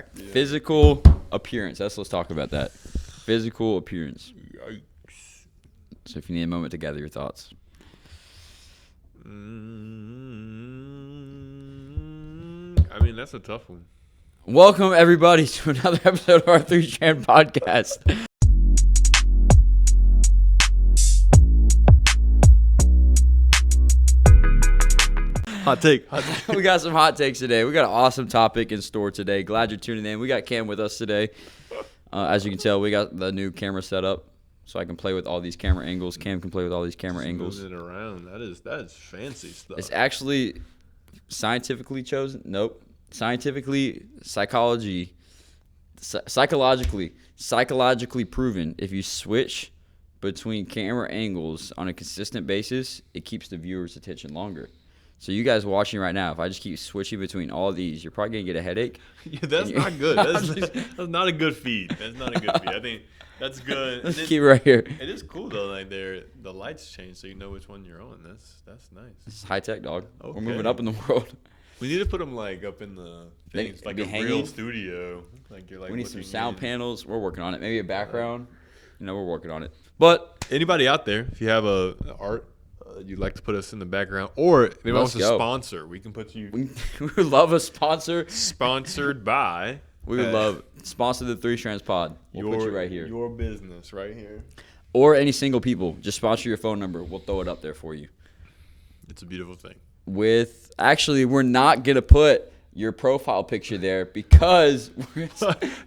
attractive. Physical appearance. Let's talk about that. Physical appearance. Yikes. So if you need a moment to gather your thoughts. I mean, that's a tough one. Welcome, everybody, to another episode of our 3 Strand podcast. Hot take. We got some hot takes today. We got an awesome topic in store today. Glad you're tuning in. We got Cam with us today. As you can tell, we got the new camera set up, so I can play with all these camera angles. Cam can play with all these camera angles. Moving it around. That is fancy stuff. It's actually scientifically chosen. Nope. Scientifically, psychologically proven. If you switch between camera angles on a consistent basis, it keeps the viewer's attention longer. So you guys watching right now, if I just keep switching between all these, you're probably going to get a headache. Yeah, that's not good. That's not a good feed. That's not a good feed. I think that's good. Let's keep right here. It is cool, though. Like, the lights change so you know which one you're on. That's nice. It's high tech, dog. Okay. We're moving up in the world. We need to put them, like, up in the things, like a real studio. Like, you're, like, we need some sound in. panels. We're working on it. Maybe a background. We're working on it. But anybody out there, if you have a art you'd like to put us in the background, or if anyone wants to sponsor, we can put you. We would love a sponsor. Sponsored by. We would love sponsor the 3 Strands Pod. We'll put you right here. Your business right here. Or any single people. Just sponsor your phone number. We'll throw it up there for you. It's a beautiful thing. Actually, we're not gonna put your profile picture there because it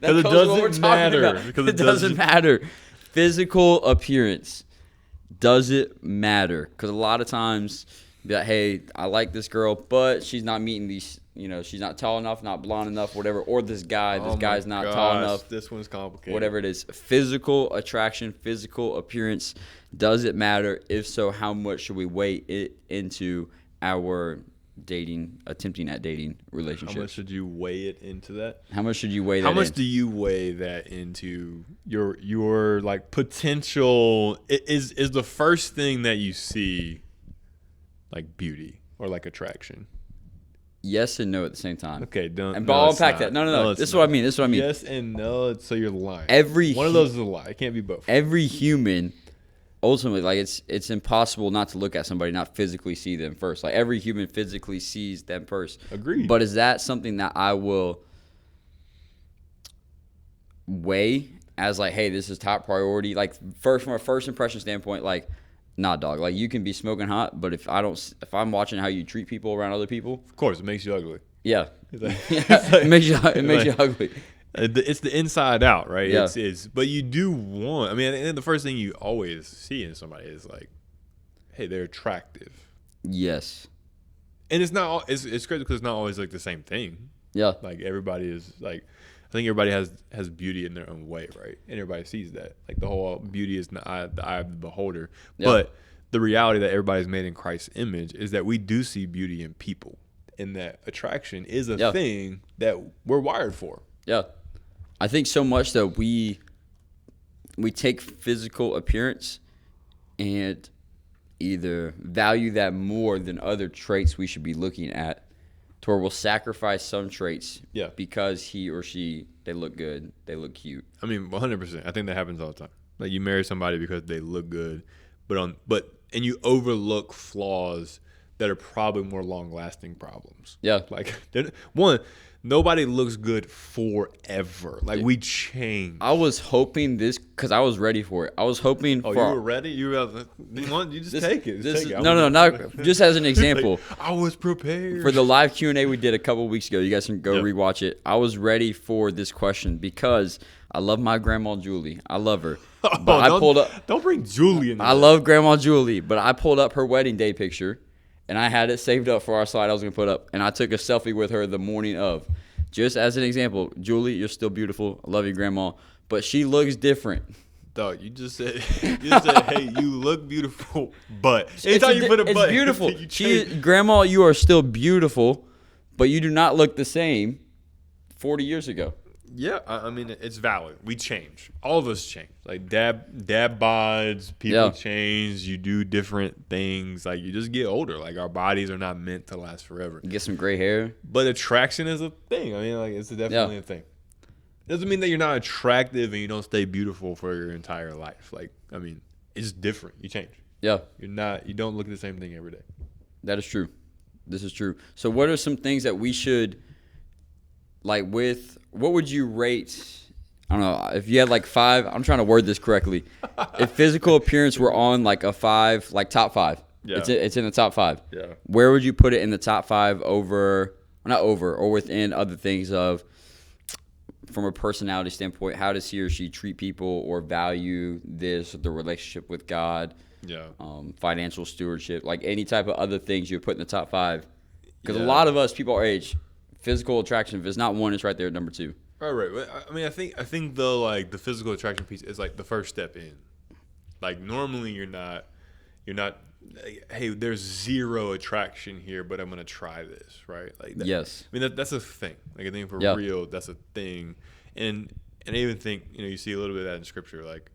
doesn't matter. Because it doesn't matter. Physical appearance. Does it matter? Because a lot of times, be like, hey, I like this girl, but she's not meeting these, she's not tall enough, not blonde enough, whatever. Or this guy's not tall enough. This one's complicated. Whatever it is. Physical attraction, physical appearance. Does it matter? If so, how much should we weigh it into our attempting at dating relationships? How much should you weigh it into that? How much should you weigh that How much do you weigh that into your like potential? Is the first thing that you see like beauty or like attraction? Yes and no at the same time. Okay, I'll unpack that. No. This is what I mean. Yes and no. So you're lying. One of those is a lie. It can't be both. Every human, ultimately, like it's impossible not to look at somebody, not physically see them first. Like every human physically sees them first. Agreed. But is that something that I will weigh as like, hey, this is top priority? Like from a first impression standpoint, like, nah, dog. Like you can be smoking hot, but if I'm watching how you treat people around other people, of course, it makes you ugly. Yeah, it makes you ugly. It's the inside out, right? Yeah. But you do want. I mean, the first thing you always see in somebody is like, hey, they're attractive. Yes. And it's not. It's crazy because it's not always like the same thing. Yeah. Like everybody is like, I think everybody has beauty in their own way, right? And everybody sees that. Like the whole beauty is in the eye of the beholder. Yeah. But the reality that everybody's made in Christ's image is that we do see beauty in people, and that attraction is a thing that we're wired for. Yeah. I think so much that we take physical appearance and either value that more than other traits we should be looking at, to where we'll sacrifice some traits because he or she, they look good, they look cute. I mean, 100%. I think that happens all the time. Like you marry somebody because they look good, and you overlook flaws that are probably more long-lasting problems. Yeah. Like nobody looks good forever. Like we change. I was hoping this because I was ready for it. I was hoping. Oh, you were ready? You just take it. No, not just as an example. Like, I was prepared for the live Q&A we did a couple weeks ago. You guys can go rewatch it. I was ready for this question because I love my grandma Julie. I love her. But I pulled up. Don't bring Julie in there. I love Grandma Julie, but I pulled up her wedding day picture. And I had it saved up for our slide I was going to put up. And I took a selfie with her the morning of. Just as an example, Julie, you're still beautiful. I love you, Grandma. But she looks different. Dog, you just said, hey, you look beautiful, but. Anytime you put a but. It's beautiful. Grandma, you are still beautiful, but you do not look the same 40 years ago. Yeah, I mean, it's valid. We change. All of us change. Like dad bods, people change. You do different things. Like you just get older. Like our bodies are not meant to last forever. You get some gray hair. But attraction is a thing. I mean, like it's definitely a thing. It doesn't mean that you're not attractive and you don't stay beautiful for your entire life. Like, I mean, it's different. You change. Yeah. You don't look at the same thing every day. That is true. This is true. So what are some things that we should, like what would you rate, I don't know, if you had like 5, I'm trying to word this correctly. If physical appearance were on like a 5, like top 5, it's in the top 5. Yeah. Where would you put it in the top 5 or within other things of, from a personality standpoint, how does he or she treat people or value the relationship with God? Yeah. Financial stewardship, like any type of other things you would put in the top 5. Because a lot of us, people our age, physical attraction, if it's not 1, it's right there at number 2. Right. I mean, I think though, like the physical attraction piece is like the first step in. Like normally you're not. Like, hey, there's zero attraction here, but I'm gonna try this, right? Like that, yes. I mean that's a thing. Like I think for real, that's a thing. And I even think you see a little bit of that in scripture, like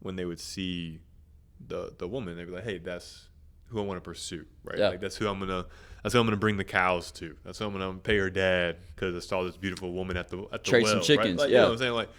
when they would see the woman, they'd be like, hey, that's who I want to pursue, right? Yeah. Like that's who I'm gonna bring the cows to. That's who I'm gonna pay her dad because I saw this beautiful woman at the trade well, some chickens. Right? Like, yeah. You know what I'm saying? Like,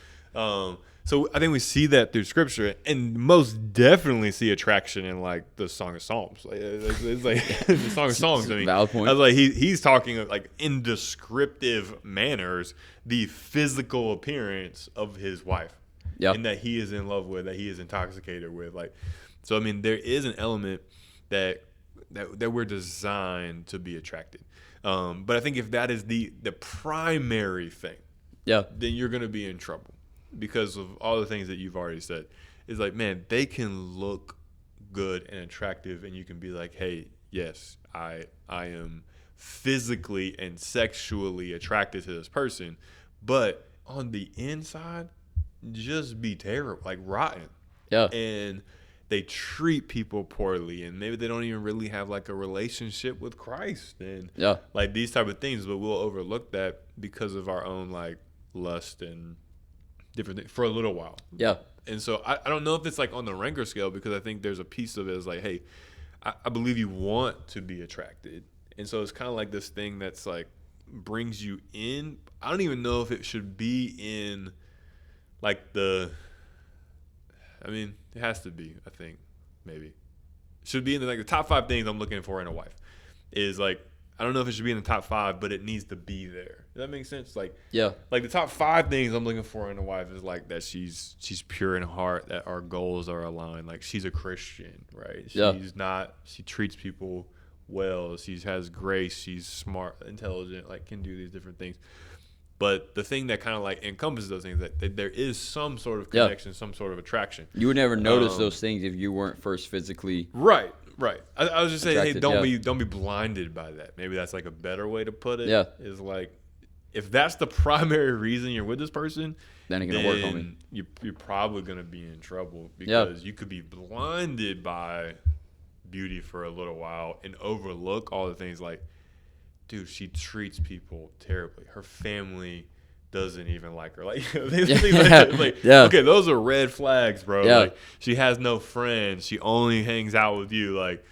so I think we see that through scripture, and most definitely see attraction in like the Song of Psalms. Like, it's like the Song of Songs. I mean, valid point. I was like he's talking like in descriptive manners the physical appearance of his wife, and that he is in love with, that he is intoxicated with. Like, so I mean, there is an element that we're designed to be attracted. But I think if that is the primary thing, then you're gonna be in trouble. Because of all the things that you've already said. It's like, man, they can look good and attractive, and you can be like, hey, yes, I am physically and sexually attracted to this person, but on the inside, just be terrible, like rotten. Yeah. And they treat people poorly, and maybe they don't even really have like a relationship with Christ, and like these type of things, but we'll overlook that because of our own like lust and different things for a little while. Yeah. And so I don't know if it's like on the ranker scale, because I think there's a piece of it is like, hey, I believe you want to be attracted. And so it's kind of like this thing that's like brings you in. I don't even know if it should be in like it has to be, I think, maybe. It should be in the top 5 things I'm looking for in a wife. Is like, I don't know if it should be in the top 5, but it needs to be there. Does that make sense? Like, like the top 5 things I'm looking for in a wife is like that she's pure in heart, that our goals are aligned. Like she's a Christian, right? She treats people well. She has grace. She's smart, intelligent, like can do these different things. But the thing that kind of like encompasses those things, that there is some sort of connection, some sort of attraction. You would never notice those things if you weren't first physically right. I was just saying, hey, don't be blinded by that. Maybe that's like a better way to put it. Yeah. Is like, if that's the primary reason you're with this person, then it's gonna work on me. You're probably gonna be in trouble, because you could be blinded by beauty for a little while and overlook all the things like, dude, she treats people terribly. Her family doesn't even like her. Like, okay, those are red flags, bro. Yeah. Like, she has no friends. She only hangs out with you. Like,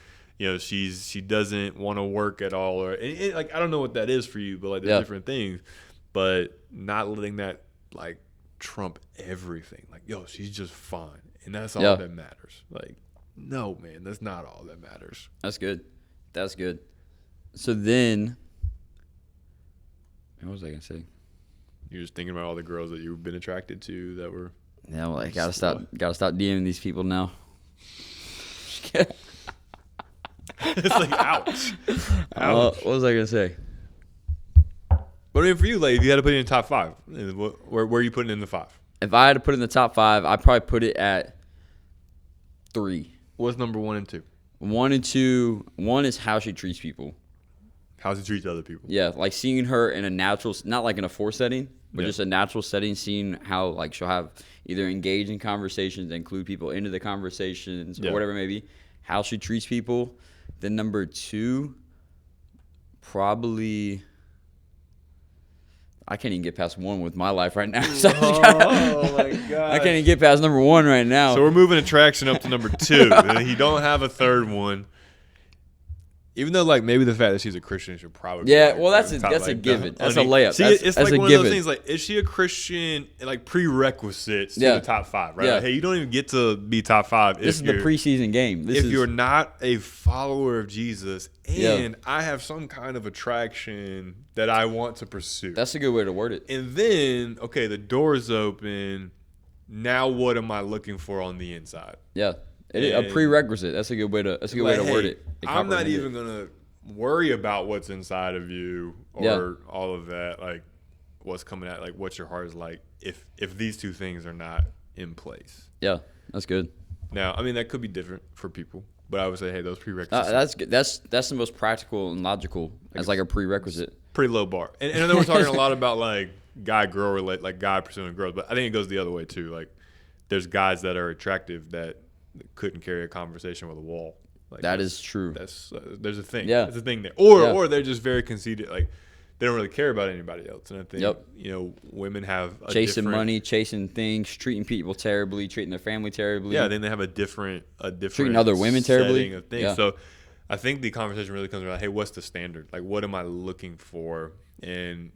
she doesn't want to work at all, or like, I don't know what that is for you, but like there's different things. But not letting that like trump everything. Like, yo, she's just fine, and that's all that matters. Like, no, man, that's not all that matters. That's good. So then, what was I gonna say? You're just thinking about all the girls that you've been attracted to that were. Yeah, I'm like, gotta stop DMing these people now. It's like, ouch. What was I gonna say? But I mean, for you, like, if you had to put it in the top 5, where are you putting it in the 5? If I had to put it in the top 5, I'd probably put it at 3. What's number 1 and 2? 1 and 2. 1 is how she treats people. How she treats other people. Yeah, like seeing her in a natural, not like in a forced setting, but just a natural setting, seeing how like she'll have either engage in conversations, include people into the conversations, or whatever it may be. How she treats people. Then number 2, probably, I can't even get past 1 with my life right now. So oh my god! I can't even get past number 1 right now. So we're moving attraction up to number 2. You don't have a third one. Even though, like, maybe the fact that she's a Christian should probably be well, that's a given. That's a layup. See, it's like one of those things. Like, is she a Christian? Like prerequisites to the top 5, right? Like, hey, you don't even get to be top 5. This is the preseason game. If you're not a follower of Jesus, and I have some kind of attraction that I want to pursue. That's a good way to word it. And then, okay, the door's open. Now, what am I looking for on the inside? Yeah. A prerequisite. That's a good way to word it. I'm not even gonna worry about what's inside of you or all of that, like what's coming out, like what your heart is like. If these two things are not in place. Yeah, that's good. Now, I mean that could be different for people, but I would say, hey, those prerequisites. That's good. That's the most practical and logical as like a prerequisite. Pretty low bar, and I know we're talking a lot about like guy-girl relate, like guy pursuing girls, but I think it goes the other way too. Like, there's guys that are attractive that couldn't carry a conversation with a wall. Like, that is true. That's there's a thing. Yeah, there's a thing there. Or they're just very conceited. Like, they don't really care about anybody else. And I think women have chasing money, chasing things, treating people terribly, treating their family terribly. Yeah, then they have a different treating other women terribly. Of things. Yeah. So I think the conversation really comes around, hey, what's the standard? Like, what am I looking for? And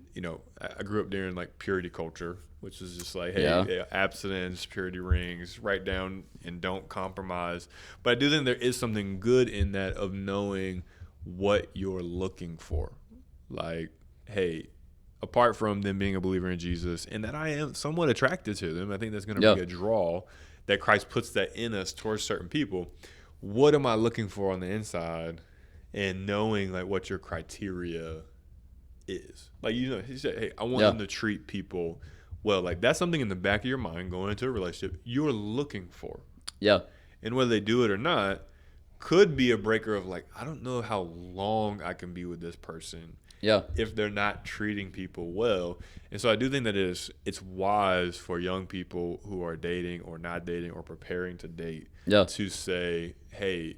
I grew up during like purity culture, which is just like, hey, abstinence, purity rings, write down and don't compromise. But I do think there is something good in that of knowing what you're looking for. Like, hey, apart from them being a believer in Jesus and that I am somewhat attracted to them, I think that's going to be a draw that Christ puts that in us towards certain people. What am I looking for on the inside? And knowing like what your criteria is. Like, he said, hey, I want them to treat people well. Like, that's something in the back of your mind going into a relationship you're looking for. Yeah. And whether they do it or not could be a breaker of like, I don't know how long I can be with this person. Yeah. If they're not treating people well. And so I do think that it's wise for young people who are dating or not dating or preparing to date to say, hey,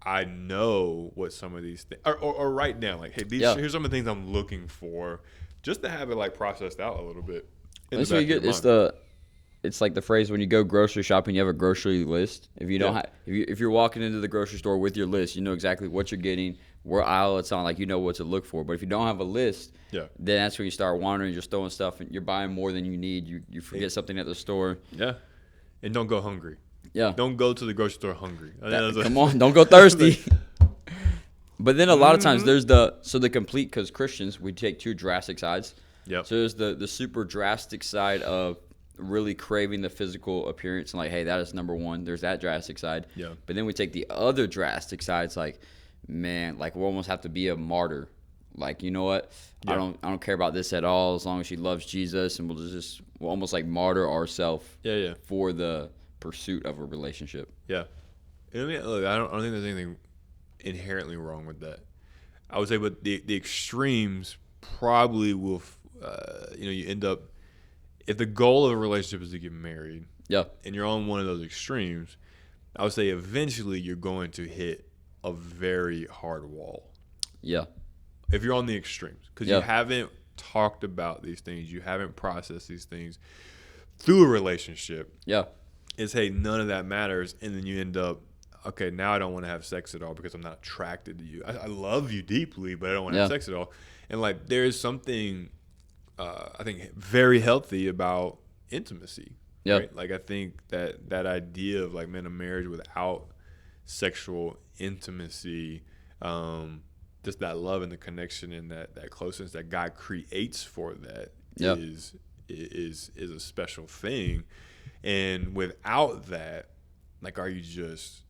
I know what some of these things or write down like, hey, here's some of the things I'm looking for, just to have it like processed out a little bit. That's what you get. It's like the phrase when you go grocery shopping, you have a grocery list. If you don't if you're walking into the grocery store with your list, you know exactly what you're getting, what aisle it's on, like you know what to look for. But if you don't have a list, then that's when you start wandering, you're throwing stuff, and you're buying more than you need. You forget something at the store. Yeah, and don't go hungry. Yeah, don't go to the grocery store hungry. Come on, don't go thirsty. But then a lot of times there's the complete, because Christians, we take two drastic sides. Yeah. So there's the super drastic side of really craving the physical appearance and like, hey, that is number one. There's that drastic side. Yeah. But then we take the other drastic side. It's like, man, like we almost have to be a martyr. Like, you know what? Yeah. I don't care about this at all as long as she loves Jesus, and we'll almost like martyr ourselves. For the pursuit of a relationship. Yeah. I mean, look, I don't think there's anything inherently wrong with that. I would say, but the extremes probably will, you end up, if the goal of a relationship is to get married, and you're on one of those extremes, I would say eventually you're going to hit a very hard wall. Yeah. If you're on the extremes, because you haven't talked about these things, you haven't processed these things through a relationship. Yeah. It's, hey, none of that matters, and then you end up, okay, now I don't want to have sex at all because I'm not attracted to you. I love you deeply, but I don't want to have sex at all. And like, there's something, I think, very healthy about intimacy. Yeah. Right? Like, I think that idea of like, man, a marriage without sexual intimacy, just that love and the connection and that closeness that God creates for that is a special thing. And without that, like, are you just,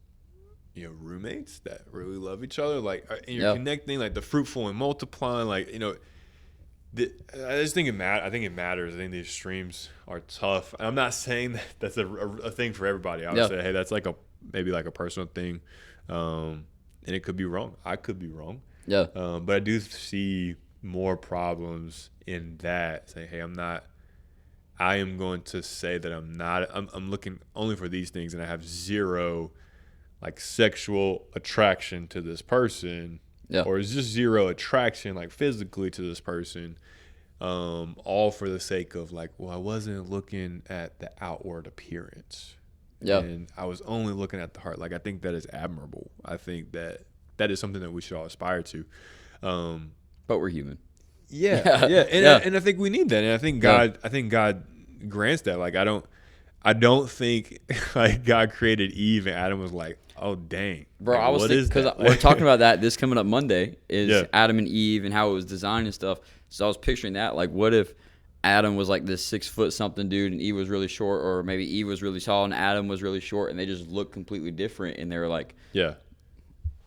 roommates that really love each other? Like, and you're connecting, like the fruitful and multiplying, like, I just think it matters. I think it matters. I think the extremes are tough. I'm not saying that that's a thing for everybody. I would say, hey, that's like maybe like a personal thing. And it could be wrong. I could be wrong. Yeah. But I do see more problems in that. Say, hey, I am going to say that I'm looking only for these things, and I have zero like sexual attraction to this person, or it's just zero attraction like physically to this person, all for the sake of like, well, I wasn't looking at the outward appearance, and I was only looking at the heart. Like, I think that is admirable. I think that that is something that we should all aspire to. But we're human. Yeah. And I think we need that. And I think God grants that. Like, I don't think like God created Eve and Adam was like, oh dang, bro. Like, I was thinking, because we're talking about that. This coming up Monday is Adam and Eve and how it was designed and stuff. So I was picturing that. Like, what if Adam was like this 6 foot something dude and Eve was really short, or maybe Eve was really tall and Adam was really short, and they just look completely different, and they were like, yeah.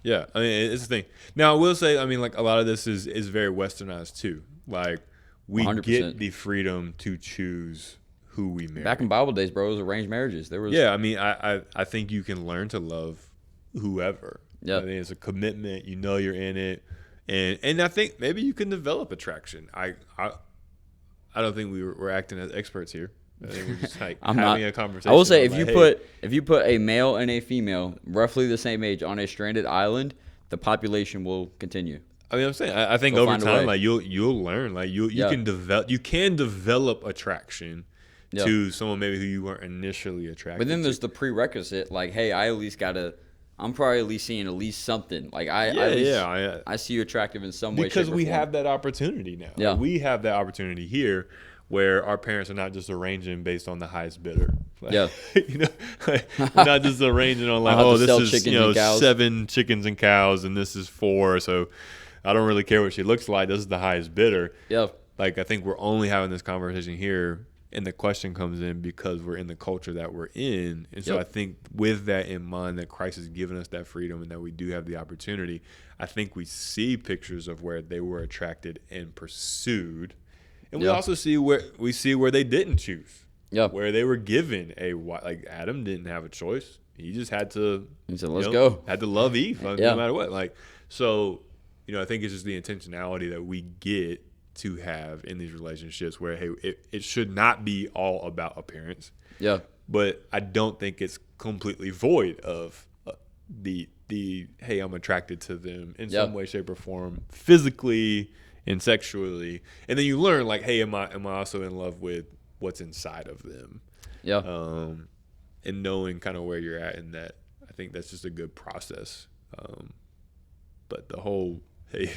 I mean, it's the thing. Now, I will say, I mean, like, a lot of this is very westernized too. Like, we 100%. get the freedom to choose who we marry. Back in Bible days, bro, it was arranged marriages. There was I mean, I think you can learn to love whoever. Yeah. I think it's a commitment. You know you're in it, and I think maybe you can develop attraction. I don't think we're acting as experts here. I think we're just like having a conversation. I will say, if you put a male and a female, roughly the same age, on a stranded island, the population will continue. I mean, I'm saying, I think over time, like you'll learn, like you can develop attraction to someone maybe who you weren't initially attracted. But then there's to. the prerequisite, like, hey, I'm probably at least seeing at least something. Like I see you attractive in some way. Because we have that opportunity now. Yeah. Like, we have that opportunity here where our parents are not just arranging based on the highest bidder. Like, like, we're not just arranging on like, oh, this is 7 chickens and cows and this is 4, so I don't really care what she looks like. This is the highest bidder. Yeah. Like, I think we're only having this conversation here, and the question comes in because we're in the culture that we're in. And so I think with that in mind, that Christ has given us that freedom and that we do have the opportunity, I think we see pictures of where they were attracted and pursued. And we also see where they didn't choose. Yeah. Where they were given like Adam didn't have a choice. He just had to let's go. Had to love Eve no matter what. Like, so, I think it's just the intentionality that we get to have in these relationships where, hey, it should not be all about appearance. Yeah. But I don't think it's completely void of the hey, I'm attracted to them in some way, shape, or form, physically and sexually. And then you learn, like, hey, am I also in love with what's inside of them? Yeah. And knowing kind of where you're at in that, I think that's just a good process. But the whole, hey,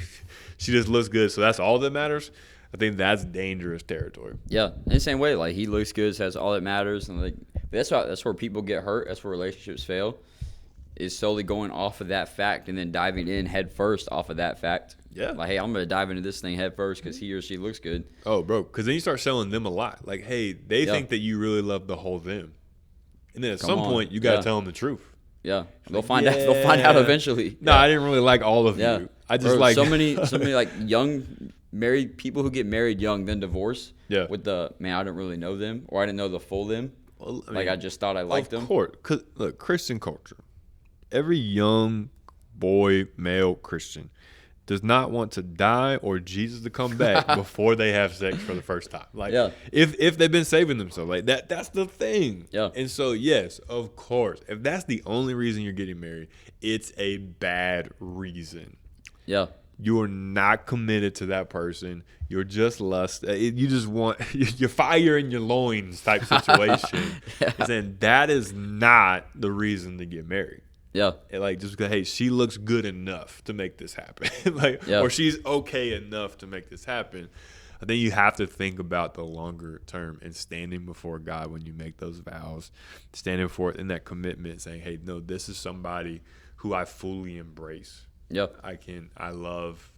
she just looks good, so that's all that matters, I think that's dangerous territory. Yeah, in the same way, like, he looks good, so that's all that matters, and like that's where people get hurt. That's where relationships fail, is solely going off of that fact and then diving in head first off of that fact. Yeah, like, hey, I'm gonna dive into this thing head first because he or she looks good. Oh, bro, because then you start selling them a lot. Like, hey, they think that you really love the whole them, and then at some point you gotta tell them the truth. Yeah, they'll find out. They'll find out eventually. No, I didn't really like all of you. I just like so many like young married people who get married young, then divorce. Yeah. With I didn't really know them, or I didn't know the full them. Well, I mean, I just thought I liked them. Of course, look, Christian culture. Every young boy, male Christian, does not want to die or Jesus to come back before they have sex for the first time. Like, if they've been saving themselves, like that's the thing. Yeah. And so, yes, of course, if that's the only reason you're getting married, it's a bad reason. Yeah. You're not committed to that person. You're just lust. You just want your fire in your loins type situation. And that is not the reason to get married. Yeah. And like, just because, hey, she looks good enough to make this happen. Or she's okay enough to make this happen. I think you have to think about the longer term and standing before God when you make those vows, standing for it in that commitment, saying, hey, no, this is somebody who I fully embrace. Yep. I love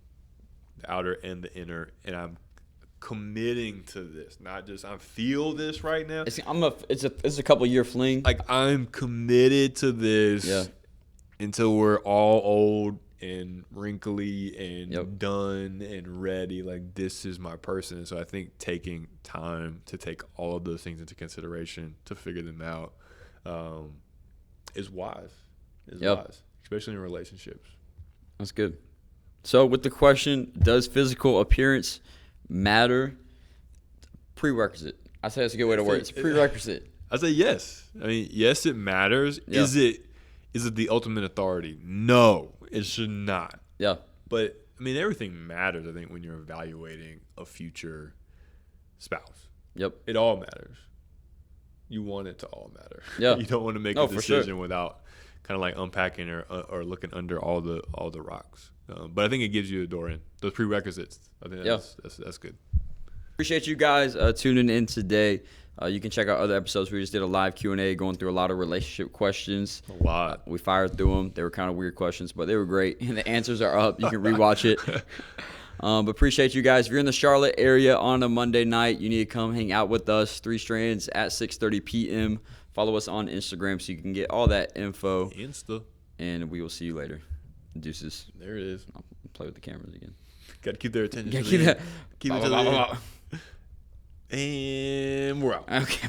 the outer and the inner, and I'm committing to this, not just I feel this right now. It's a couple year fling. Like, I'm committed to this until we're all old and wrinkly and done and ready. Like, this is my person. And so I think taking time to take all of those things into consideration to figure them out is wise. Wise, especially in relationships. That's good. So with the question, does physical appearance matter? Prerequisite. I say that's a good way to word it. It's a prerequisite. I say yes. I mean, yes, it matters. Yeah. Is it the ultimate authority? No, it should not. Yeah. But, I mean, everything matters, I think, when you're evaluating a future spouse. Yep. It all matters. You want it to all matter. Yeah. You don't want to make a decision without kind of like unpacking or looking under all the rocks. But I think it gives you a door in. Those prerequisites. I think that's good. Appreciate you guys tuning in today. You can check out other episodes. We just did a live Q&A going through a lot of relationship questions. A lot. We fired through them. They were kind of weird questions, but they were great. And the answers are up. You can rewatch it. But appreciate you guys. If you're in the Charlotte area on a Monday night, you need to come hang out with us. 3 Strands at 6:30 p.m. Follow us on Instagram so you can get all that info. Insta. And we will see you later. Deuces. There it is. I'll play with the cameras again. Got to keep their attention. Keep it to the And we're out. Okay.